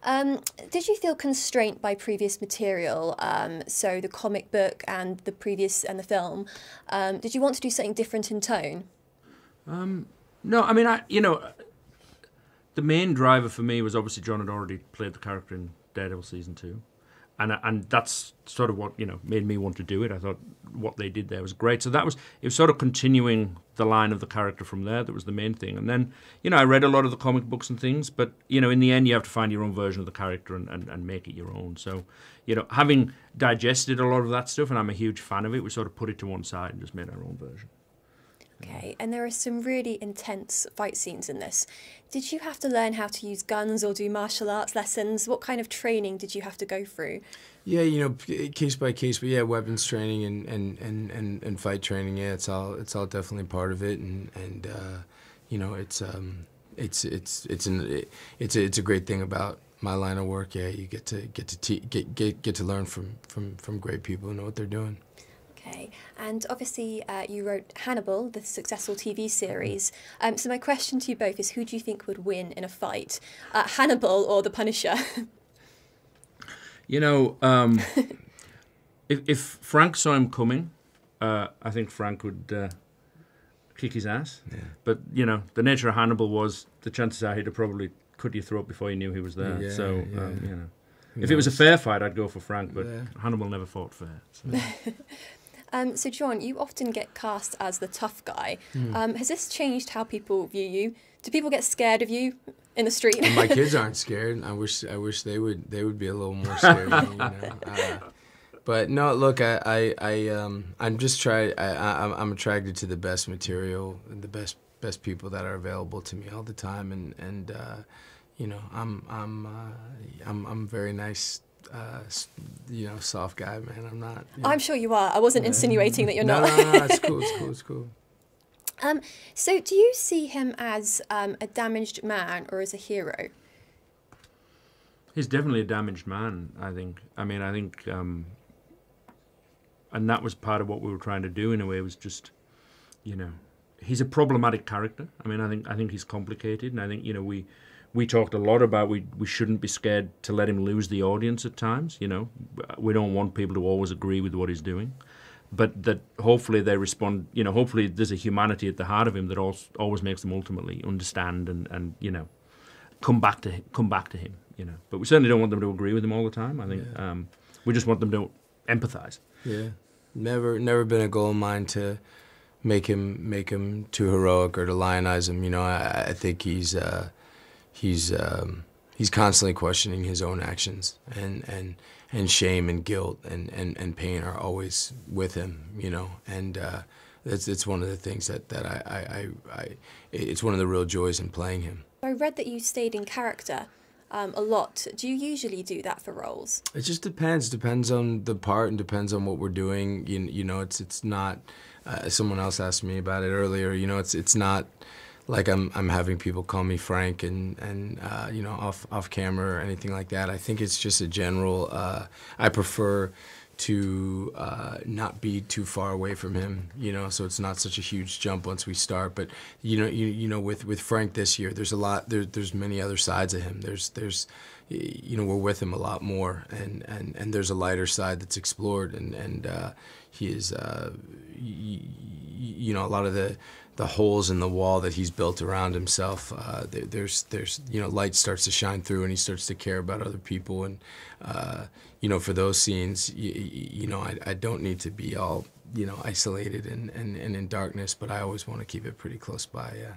Did you feel constrained by previous material, so the comic book and the previous and the film? Did you want to do something different in tone? No, I mean, the main driver for me was obviously Jon had already played the character in Daredevil season 2. And that's sort of what, made me want to do it. I thought what they did there was great. So it was sort of continuing the line of the character from there. That was the main thing. And then, I read a lot of the comic books and things, but, in the end, you have to find your own version of the character and make it your own. So, having digested a lot of that stuff, and I'm a huge fan of it, we sort of put it to one side and just made our own version. Okay, and there are some really intense fight scenes in this. Did you have to learn how to use guns or do martial arts lessons? What kind of training did you have to go through? Yeah, case by case, but yeah, weapons training and fight training. Yeah, it's all definitely part of it, and it's a great thing about my line of work. Yeah, you get to learn from great people who know what they're doing. Okay, and obviously you wrote Hannibal, the successful TV series. So my question to you both is, who do you think would win in a fight, Hannibal or the Punisher? If Frank saw him coming, I think Frank would kick his ass. Yeah. But, the nature of Hannibal was the chances are he'd have probably cut your throat before you knew he was there. Yeah, so, yeah. If it was a fair fight, I'd go for Frank, but Hannibal never fought fair. So. So, Jon, you often get cast as the tough guy. Has this changed how people view you? Do people get scared of you in the street? My kids aren't scared. I wish they would be a little more scared of me, But no, look, I'm just I'm attracted to the best material and the best people that are available to me all the time, and I'm very nice. Soft guy, man. I'm not. I'm sure you are. I wasn't insinuating that you're not. No, it's cool. So do you see him as a damaged man or as a hero? He's definitely a damaged man, I think. And that was part of what we were trying to do in a way, was just, he's a problematic character. I think he's complicated, and I think, we talked a lot about we shouldn't be scared to let him lose the audience at times. We don't want people to always agree with what he's doing, but that hopefully they respond. Hopefully there's a humanity at the heart of him that always makes them ultimately understand and come back to him. But we certainly don't want them to agree with him all the time. I think we just want them to empathize. Yeah, never been a goal of mine to make him too heroic or to lionize him. I think he's constantly questioning his own actions, and shame and guilt and pain are always with him, and it's one of the things that it's one of the real joys in playing him. I read that you stayed in character a lot. Do you usually do that for roles? It just depends on the part and depends on what we're doing. It's not. Someone else asked me about it earlier. It's not like I'm having people call me Frank and off camera or anything like that. I think it's just a general. I prefer to not be too far away from him, so it's not such a huge jump once we start. But with Frank this year, there's a lot. There's many other sides of him. There's we're with him a lot more, and there's a lighter side that's explored, and he is a lot of the holes in the wall that he's built around himself, there's light starts to shine through, and he starts to care about other people, and for those scenes, I don't need to be all isolated and in darkness, but I always want to keep it pretty close by. Yeah.